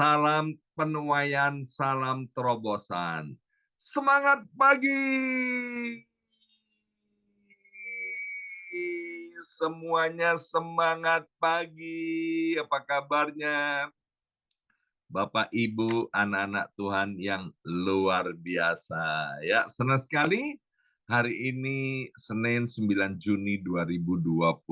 salam penuaian, salam terobosan. Semangat pagi! Semuanya semangat pagi. Apa kabarnya? Bapak, Ibu, anak-anak Tuhan yang luar biasa. Ya, senang sekali hari ini Senin 9 Juni 2025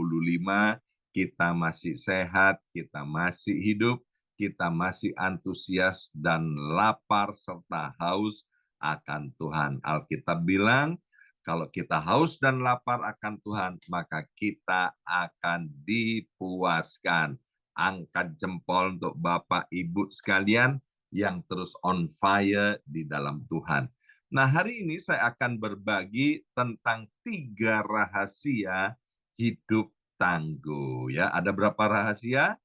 kita masih sehat, kita masih hidup, kita masih antusias dan lapar serta haus akan Tuhan. Alkitab bilang, kalau kita haus dan lapar akan Tuhan, maka kita akan dipuaskan. Angkat jempol untuk Bapak Ibu sekalian yang terus on fire di dalam Tuhan. Nah, hari ini saya akan berbagi tentang 3 rahasia hidup tangguh. Ya, ada berapa rahasia?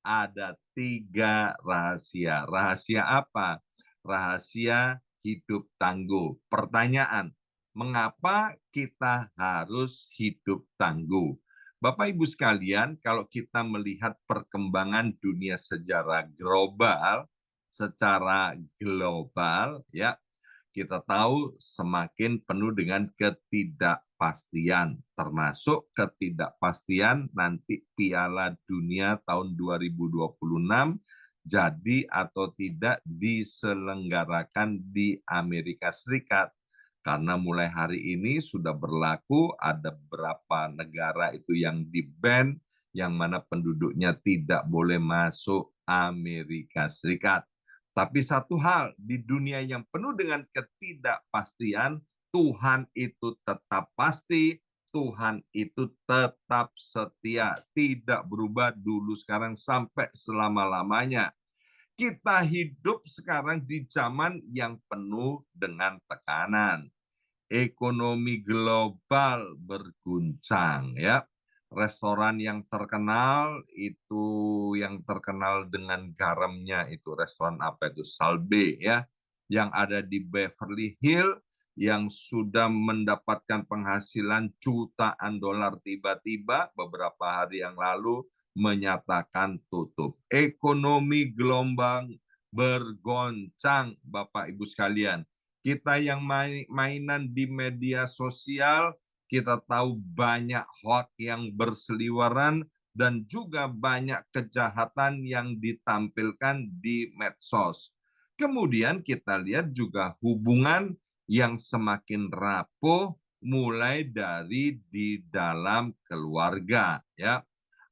Ada 3 rahasia. Rahasia apa? Rahasia hidup tangguh. Pertanyaan, mengapa kita harus hidup tangguh? Bapak Ibu sekalian, kalau kita melihat perkembangan dunia secara global, ya, kita tahu semakin penuh dengan ketidakpastian, termasuk ketidakpastian nanti Piala Dunia tahun 2026 jadi atau tidak diselenggarakan di Amerika Serikat. Karena mulai hari ini sudah berlaku ada beberapa negara itu yang di-ban, yang mana penduduknya tidak boleh masuk Amerika Serikat. Tapi satu hal, di dunia yang penuh dengan ketidakpastian, Tuhan itu tetap pasti, Tuhan itu tetap setia, tidak berubah dulu, sekarang, sampai selama-lamanya. Kita hidup sekarang di zaman yang penuh dengan tekanan. Ekonomi global berguncang, ya. Restoran yang terkenal dengan garamnya itu restoran apa itu? Salbe, ya. Yang ada di Beverly Hills yang sudah mendapatkan penghasilan jutaan dolar tiba-tiba beberapa hari yang lalu menyatakan tutup. Ekonomi gelombang bergoncang, Bapak Ibu sekalian. Kita yang mainan di media sosial, kita tahu banyak hoax yang berseliweran dan juga banyak kejahatan yang ditampilkan di medsos. Kemudian kita lihat juga hubungan yang semakin rapuh mulai dari di dalam keluarga, ya.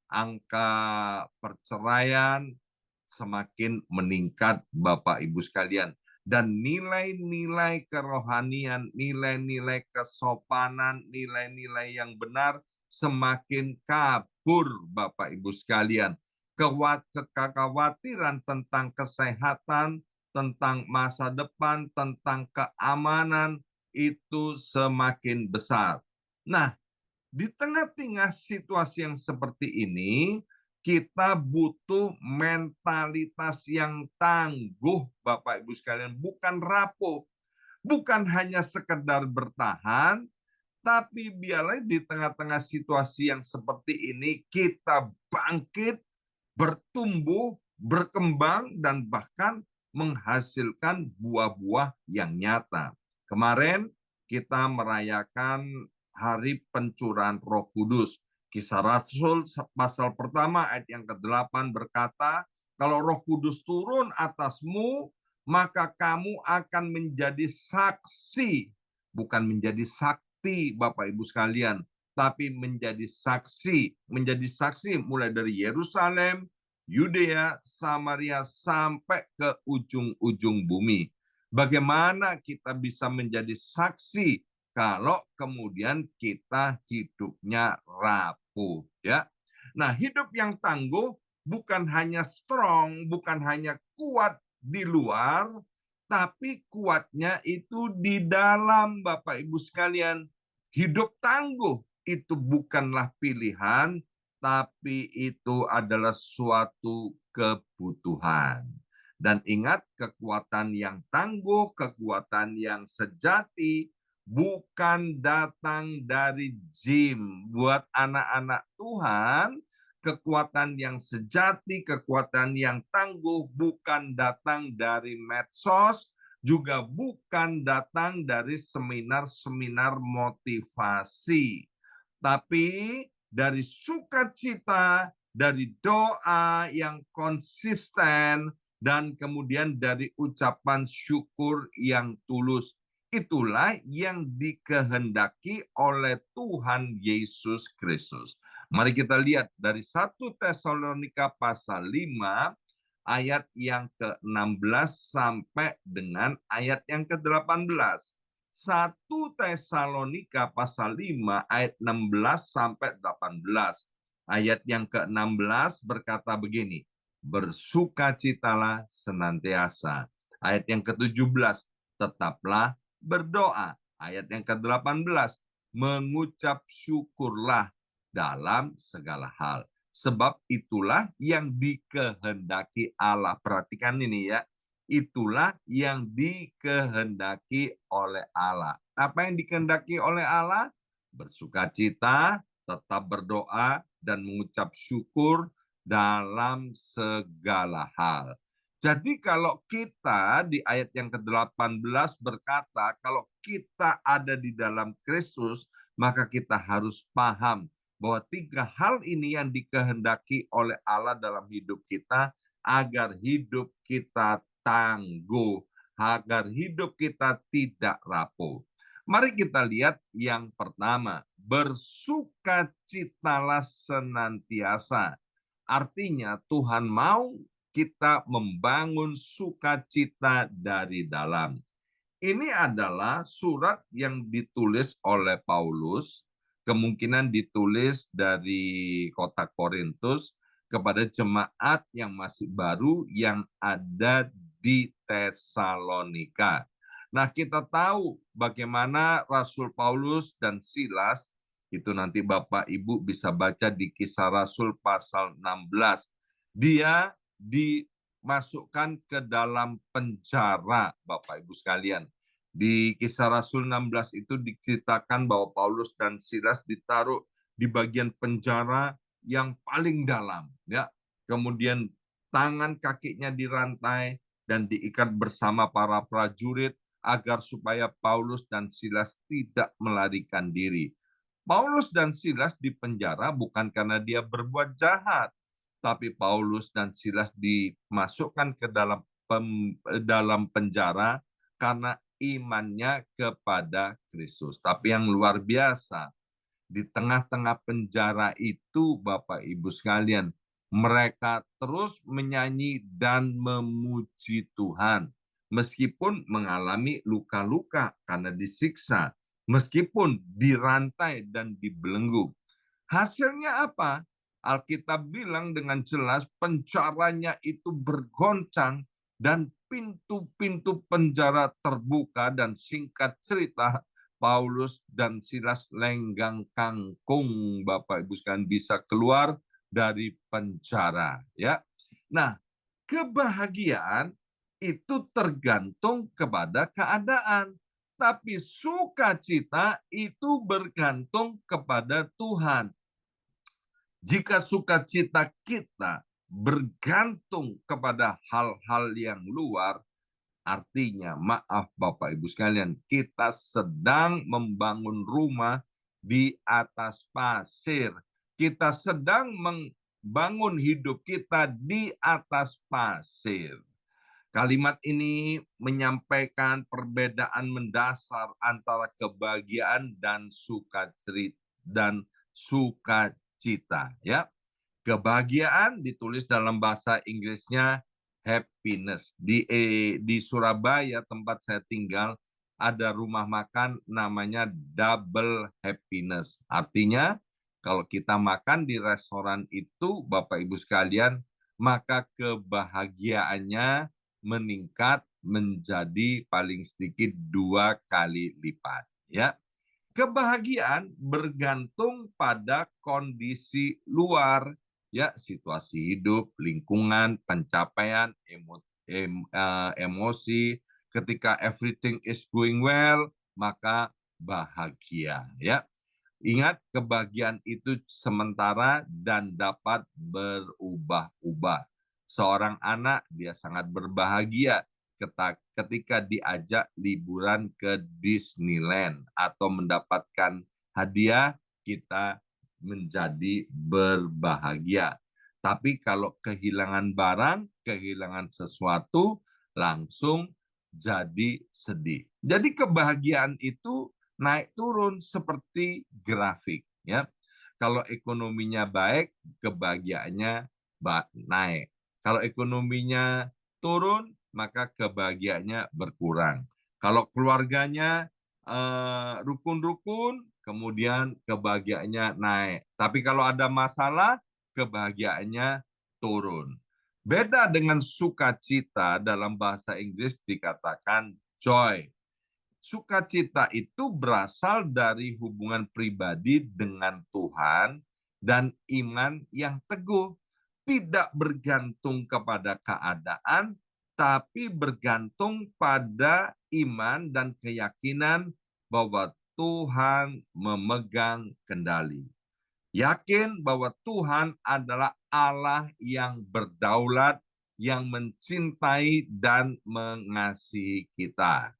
Angka perceraian semakin meningkat, Bapak Ibu sekalian. Dan nilai-nilai kerohanian, nilai-nilai kesopanan, nilai-nilai yang benar semakin kabur, Bapak Ibu sekalian. Kekhawatiran tentang kesehatan, tentang masa depan, tentang keamanan itu semakin besar. Nah, di tengah-tengah situasi yang seperti ini, kita butuh mentalitas yang tangguh, Bapak Ibu sekalian, bukan rapuh, bukan hanya sekedar bertahan, tapi biarlah di tengah-tengah situasi yang seperti ini kita bangkit, bertumbuh, berkembang, dan bahkan menghasilkan buah-buah yang nyata. Kemarin kita merayakan Hari Pencurahan Roh Kudus. Kisah Rasul pasal pertama ayat yang ke-8 berkata, kalau Roh Kudus turun atasmu, maka kamu akan menjadi saksi, bukan menjadi sakti, Bapak Ibu sekalian, tapi menjadi saksi. Menjadi saksi mulai dari Yerusalem, Yudea, Samaria, sampai ke ujung-ujung bumi. Bagaimana kita bisa menjadi saksi kalau kemudian kita hidupnya rapuh, ya. Nah, hidup yang tangguh bukan hanya strong, bukan hanya kuat di luar, tapi kuatnya itu di dalam, Bapak Ibu sekalian. Hidup tangguh itu bukanlah pilihan, tapi itu adalah suatu kebutuhan. Dan ingat, kekuatan yang tangguh, kekuatan yang sejati, bukan datang dari gym. Buat anak-anak Tuhan, kekuatan yang sejati, kekuatan yang tangguh bukan datang dari medsos, juga bukan datang dari seminar-seminar motivasi, tapi dari sukacita, dari doa yang konsisten, dan kemudian dari ucapan syukur yang tulus. Itulah yang dikehendaki oleh Tuhan Yesus Kristus. Mari kita lihat dari 1 Tesalonika pasal 5 ayat yang ke-16 sampai dengan ayat yang ke-18. 1 Tesalonika pasal 5 ayat 16 sampai 18. Ayat yang ke-16 berkata begini, bersukacitalah senantiasa. Ayat yang ke-17, tetaplah berdoa. Ayat yang ke-18, mengucap syukurlah dalam segala hal. Sebab itulah yang dikehendaki Allah. Perhatikan ini ya. Itulah yang dikehendaki oleh Allah. Apa yang dikehendaki oleh Allah? Bersukacita, tetap berdoa, dan mengucap syukur dalam segala hal. Jadi kalau kita di ayat yang ke-18 berkata, kalau kita ada di dalam Kristus, maka kita harus paham bahwa 3 hal ini yang dikehendaki oleh Allah dalam hidup kita agar hidup kita tangguh, agar hidup kita tidak rapuh. Mari kita lihat yang pertama, bersukacitalah senantiasa. Artinya Tuhan mau kita membangun sukacita dari dalam. Ini adalah surat yang ditulis oleh Paulus, kemungkinan ditulis dari kota Korintus kepada jemaat yang masih baru yang ada di Tesalonika. Nah, kita tahu bagaimana Rasul Paulus dan Silas, itu nanti Bapak Ibu bisa baca di Kisah Rasul pasal 16. Dia dimasukkan ke dalam penjara, Bapak Ibu sekalian. Di Kisah Rasul 16 itu diceritakan bahwa Paulus dan Silas ditaruh di bagian penjara yang paling dalam, ya. Kemudian tangan kakinya dirantai dan diikat bersama para prajurit agar supaya Paulus dan Silas tidak melarikan diri. Paulus dan Silas dipenjara bukan karena dia berbuat jahat, tapi Paulus dan Silas dimasukkan ke dalam penjara karena imannya kepada Kristus. Tapi yang luar biasa, di tengah-tengah penjara itu, Bapak Ibu sekalian, mereka terus menyanyi dan memuji Tuhan, meskipun mengalami luka-luka karena disiksa, meskipun dirantai dan dibelenggu. Hasilnya apa? Alkitab bilang dengan jelas penjaranya itu bergoncang dan pintu-pintu penjara terbuka, dan singkat cerita Paulus dan Silas lenggang kangkung, Bapak Ibu sekalian, bisa keluar dari penjara, ya. Nah, kebahagiaan itu tergantung kepada keadaan, tapi sukacita itu bergantung kepada Tuhan. Jika sukacita kita bergantung kepada hal-hal yang luar, artinya, maaf Bapak Ibu sekalian, kita sedang membangun rumah di atas pasir. Kita sedang membangun hidup kita di atas pasir. Kalimat ini menyampaikan perbedaan mendasar antara kebahagiaan dan sukacita, ya. Kebahagiaan ditulis dalam bahasa Inggrisnya happiness. Di Surabaya tempat saya tinggal ada rumah makan namanya Double Happiness. Artinya kalau kita makan di restoran itu, Bapak Ibu sekalian, maka kebahagiaannya meningkat menjadi paling sedikit 2 kali lipat, ya. Kebahagiaan bergantung pada kondisi luar, ya, situasi hidup, lingkungan, pencapaian, emosi. Ketika everything is going well, maka bahagia, ya. Ingat, kebahagiaan itu sementara dan dapat berubah-ubah. Seorang anak dia sangat berbahagia ketika diajak liburan ke Disneyland atau mendapatkan hadiah, kita menjadi berbahagia. Tapi kalau kehilangan barang, kehilangan sesuatu, langsung jadi sedih. Jadi kebahagiaan itu naik turun seperti grafik, ya. Kalau ekonominya baik, kebahagiaannya naik. Kalau ekonominya turun, maka kebahagiaannya berkurang. Kalau keluarganya rukun-rukun, kemudian kebahagiaannya naik. Tapi kalau ada masalah, kebahagiaannya turun. Beda dengan sukacita, dalam bahasa Inggris dikatakan joy. Sukacita itu berasal dari hubungan pribadi dengan Tuhan dan iman yang teguh. Tidak bergantung kepada keadaan, tapi bergantung pada iman dan keyakinan bahwa Tuhan memegang kendali. Yakin bahwa Tuhan adalah Allah yang berdaulat, yang mencintai dan mengasihi kita.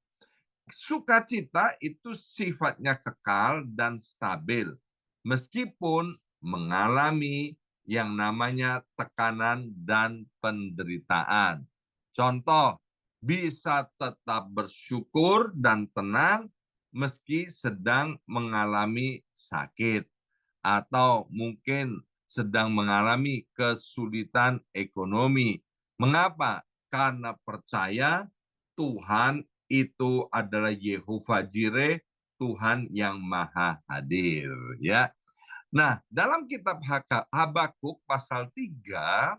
Sukacita itu sifatnya kekal dan stabil, meskipun mengalami yang namanya tekanan dan penderitaan. Contoh, bisa tetap bersyukur dan tenang meski sedang mengalami sakit, atau mungkin sedang mengalami kesulitan ekonomi. Mengapa? Karena percaya Tuhan itu adalah Yehova Jireh, Tuhan yang maha hadir, ya. Nah, dalam kitab Habakuk pasal 3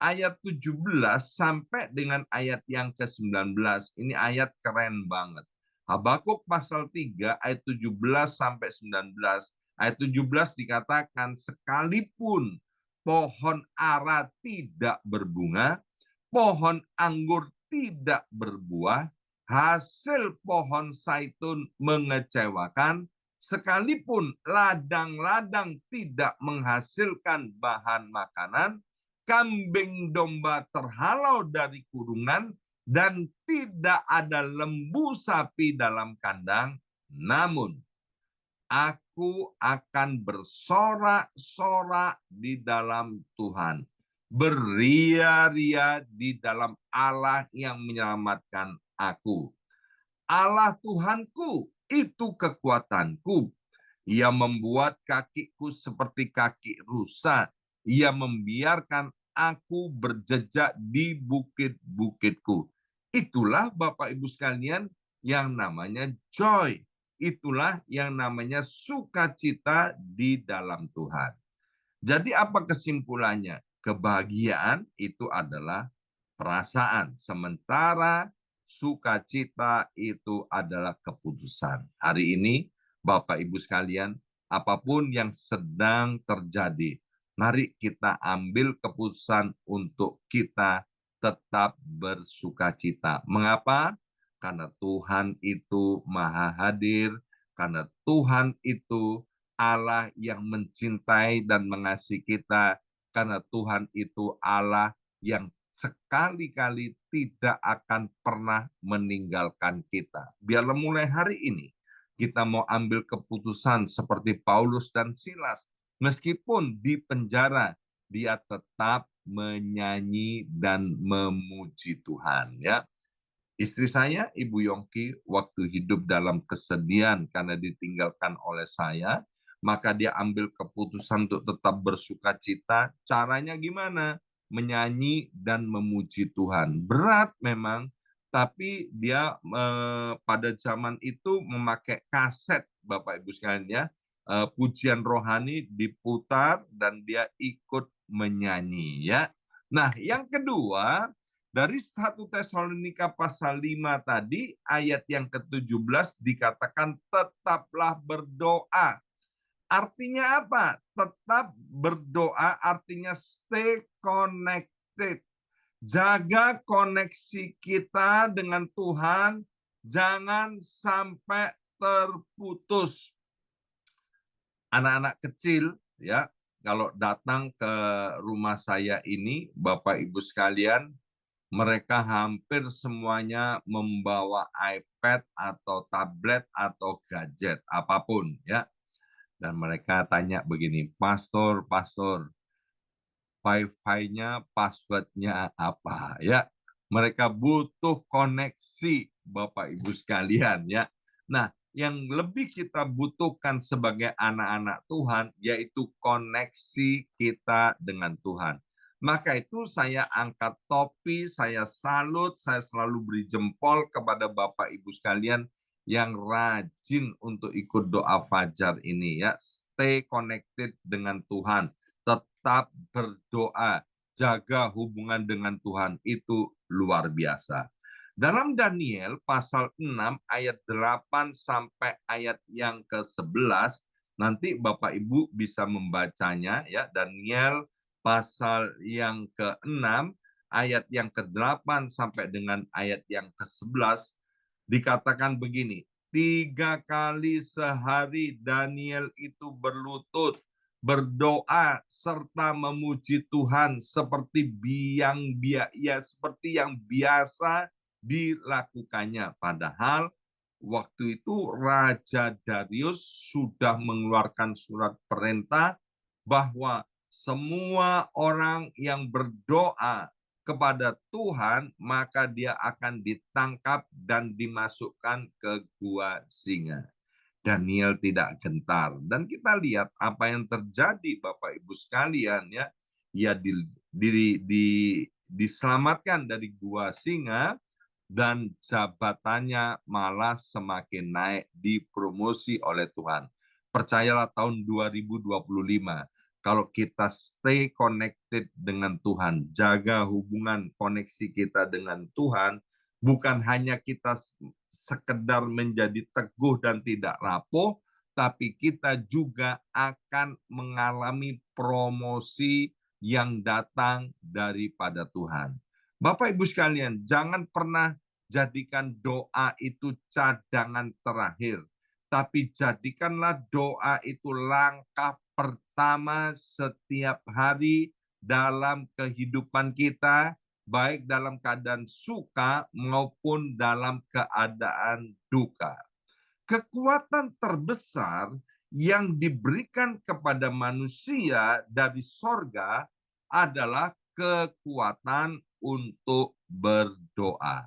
ayat 17 sampai dengan ayat yang ke-19, ini ayat keren banget. Habakuk pasal 3 ayat 17 sampai 19. Ayat 17 dikatakan, sekalipun pohon ara tidak berbunga, pohon anggur tidak berbuah, hasil pohon zaitun mengecewakan, sekalipun ladang-ladang tidak menghasilkan bahan makanan, kambing domba terhalau dari kurungan, dan tidak ada lembu sapi dalam kandang, namun aku akan bersorak-sorak di dalam Tuhan, beria-ria di dalam Allah yang menyelamatkan aku. Allah Tuhanku itu kekuatanku. Ia membuat kakiku seperti kaki rusa. Ia membiarkan aku berjejak di bukit-bukitku. Itulah Bapak Ibu sekalian yang namanya joy. Itulah yang namanya sukacita di dalam Tuhan. Jadi apa kesimpulannya? Kebahagiaan itu adalah perasaan, sementara sukacita itu adalah keputusan. Hari ini, Bapak Ibu sekalian, apapun yang sedang terjadi, mari kita ambil keputusan untuk kita tetap bersukacita. Mengapa? Karena Tuhan itu maha hadir, karena Tuhan itu Allah yang mencintai dan mengasihi kita, karena Tuhan itu Allah yang sekali-kali tidak akan pernah meninggalkan kita. Biarlah mulai hari ini kita mau ambil keputusan seperti Paulus dan Silas. Meskipun di penjara, dia tetap menyanyi dan memuji Tuhan. Ya, istri saya, Ibu Yongki, waktu hidup dalam kesedihan karena ditinggalkan oleh saya, maka dia ambil keputusan untuk tetap bersuka cita. Caranya gimana? Menyanyi dan memuji Tuhan. Berat memang, tapi dia pada zaman itu memakai kaset, Bapak Ibu sekalian, ya. Pujian rohani diputar dan dia ikut menyanyi, ya. Nah, yang kedua, dari 1 Tesalonika pasal 5 tadi, ayat yang ke-17 dikatakan tetaplah berdoa. Artinya apa? Tetap berdoa artinya stay connected. Jaga koneksi kita dengan Tuhan, jangan sampai terputus. Anak-anak kecil ya, kalau datang ke rumah saya ini, Bapak Ibu sekalian, mereka hampir semuanya membawa iPad atau tablet atau gadget apapun ya. Dan mereka tanya begini, Pastor, Pastor, Wi-Fi-nya, password-nya apa ya? Mereka butuh koneksi, Bapak Ibu sekalian ya. Nah, yang lebih kita butuhkan sebagai anak-anak Tuhan yaitu koneksi kita dengan Tuhan. Maka itu saya angkat topi, saya salut, saya selalu beri jempol kepada Bapak Ibu sekalian yang rajin untuk ikut doa fajar ini ya. Stay connected dengan Tuhan, tetap berdoa, jaga hubungan dengan Tuhan, itu luar biasa. Dalam Daniel pasal 6 ayat 8 sampai ayat yang ke-11, nanti Bapak Ibu bisa membacanya ya. Daniel pasal yang ke-6 ayat yang ke-8 sampai dengan ayat yang ke-11 dikatakan begini, 3 kali sehari Daniel itu berlutut, berdoa serta memuji Tuhan seperti seperti yang biasa dilakukannya. Padahal waktu itu Raja Darius sudah mengeluarkan surat perintah bahwa semua orang yang berdoa kepada Tuhan, maka dia akan ditangkap dan dimasukkan ke gua singa. Daniel tidak gentar. Dan kita lihat apa yang terjadi Bapak Ibu sekalian ya. Ia diselamatkan dari gua singa dan jabatannya malah semakin naik, dipromosi oleh Tuhan. Percayalah tahun 2025, kalau kita stay connected dengan Tuhan, jaga hubungan koneksi kita dengan Tuhan, bukan hanya kita sekedar menjadi teguh dan tidak rapuh, tapi kita juga akan mengalami promosi yang datang daripada Tuhan. Bapak Ibu sekalian, jangan pernah jadikan doa itu cadangan terakhir, tapi jadikanlah doa itu langkah pertama setiap hari dalam kehidupan kita, baik dalam keadaan suka maupun dalam keadaan duka. Kekuatan terbesar yang diberikan kepada manusia dari sorga adalah kekuatan untuk berdoa.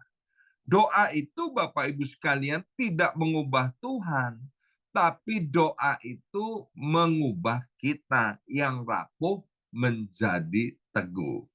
Doa itu Bapak Ibu sekalian tidak mengubah Tuhan, tapi doa itu mengubah kita yang rapuh menjadi teguh.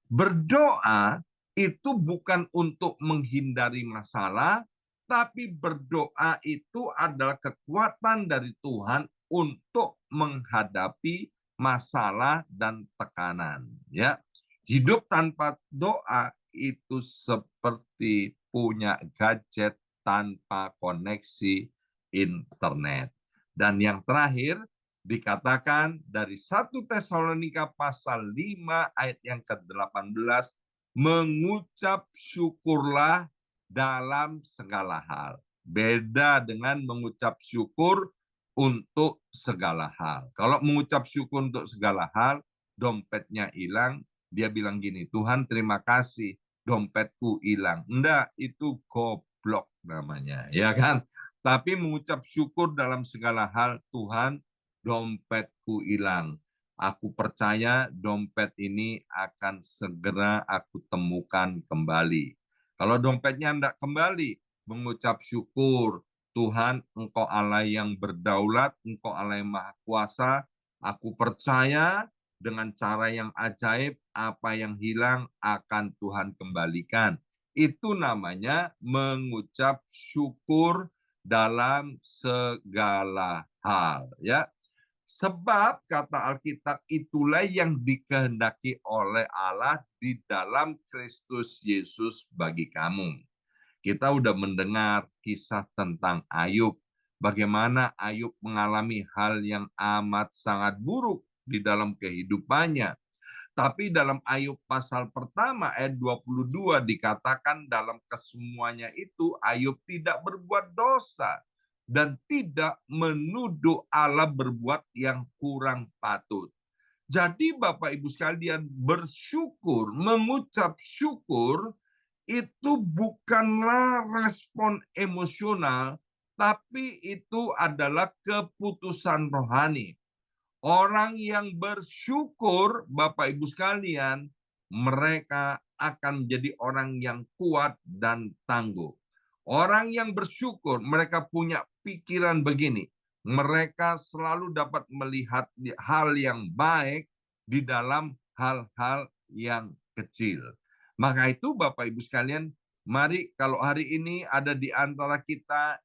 Berdoa itu bukan untuk menghindari masalah, tapi berdoa itu adalah kekuatan dari Tuhan untuk menghadapi masalah dan tekanan. Ya, hidup tanpa doa itu seperti punya gadget tanpa koneksi internet. Dan yang terakhir, dikatakan dari 1 Tesalonika pasal 5 ayat yang ke-18, mengucap syukurlah dalam segala hal. Beda dengan mengucap syukur untuk segala hal. Kalau mengucap syukur untuk segala hal, dompetnya hilang, dia bilang gini, Tuhan terima kasih, dompetku hilang. Enggak, itu goblok namanya, ya kan? Tapi mengucap syukur dalam segala hal, Tuhan, dompetku hilang. Aku percaya dompet ini akan segera aku temukan kembali. Kalau dompetnya tidak kembali, mengucap syukur, Tuhan, Engkau Allah yang berdaulat, Engkau Allah yang maha kuasa, aku percaya dengan cara yang ajaib, apa yang hilang akan Tuhan kembalikan. Itu namanya mengucap syukur dalam segala hal. Ya, sebab kata Alkitab itulah yang dikehendaki oleh Allah di dalam Kristus Yesus bagi kamu. Kita udah mendengar kisah tentang Ayub. Bagaimana Ayub mengalami hal yang amat sangat buruk di dalam kehidupannya. Tapi dalam Ayub pasal pertama ayat 22 dikatakan dalam kesemuanya itu Ayub tidak berbuat dosa. dan tidak menuduh Allah berbuat yang kurang patut. Jadi Bapak Ibu sekalian, bersyukur, mengucap syukur itu bukanlah respon emosional, tapi itu adalah keputusan rohani. Orang yang bersyukur, Bapak Ibu sekalian, mereka akan menjadi orang yang kuat dan tangguh. Orang yang bersyukur, mereka punya pikiran begini. Mereka selalu dapat melihat hal yang baik di dalam hal-hal yang kecil. Maka itu Bapak Ibu sekalian, mari kalau hari ini ada di antara kita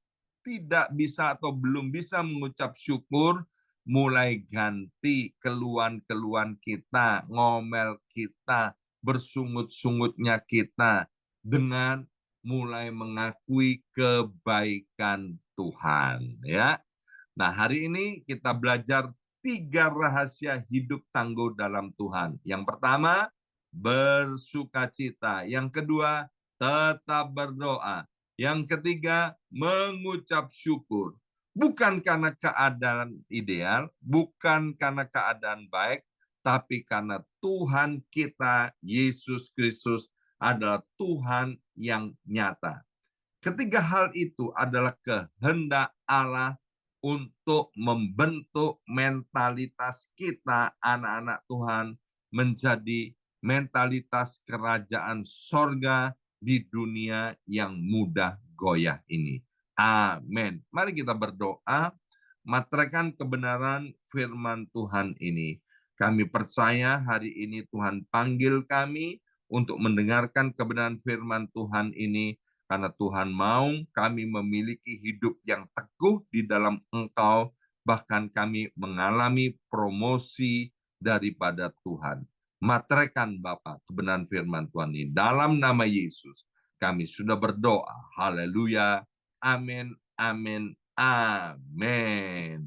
tidak bisa atau belum bisa mengucap syukur, mulai ganti keluhan-keluhan kita, ngomel kita, bersungut-sungutnya kita dengan mulai mengakui kebaikan Tuhan, ya. Nah, hari ini kita belajar 3 rahasia hidup tangguh dalam Tuhan. Yang pertama, bersukacita. Yang kedua, tetap berdoa. Yang ketiga, mengucap syukur. Bukan karena keadaan ideal, bukan karena keadaan baik, tapi karena Tuhan kita, Yesus Kristus, adalah Tuhan yang nyata. Ketiga hal itu adalah kehendak Allah untuk membentuk mentalitas kita, anak-anak Tuhan, menjadi mentalitas kerajaan sorga di dunia yang mudah goyah ini. Amin. Mari kita berdoa, materaikan kebenaran firman Tuhan ini. Kami percaya hari ini Tuhan panggil kami untuk mendengarkan kebenaran firman Tuhan ini, karena Tuhan mau kami memiliki hidup yang teguh di dalam Engkau, bahkan kami mengalami promosi daripada Tuhan. Materaikan Bapa kebenaran firman Tuhan ini. Dalam nama Yesus, kami sudah berdoa. Haleluya. Amin, amin, amin.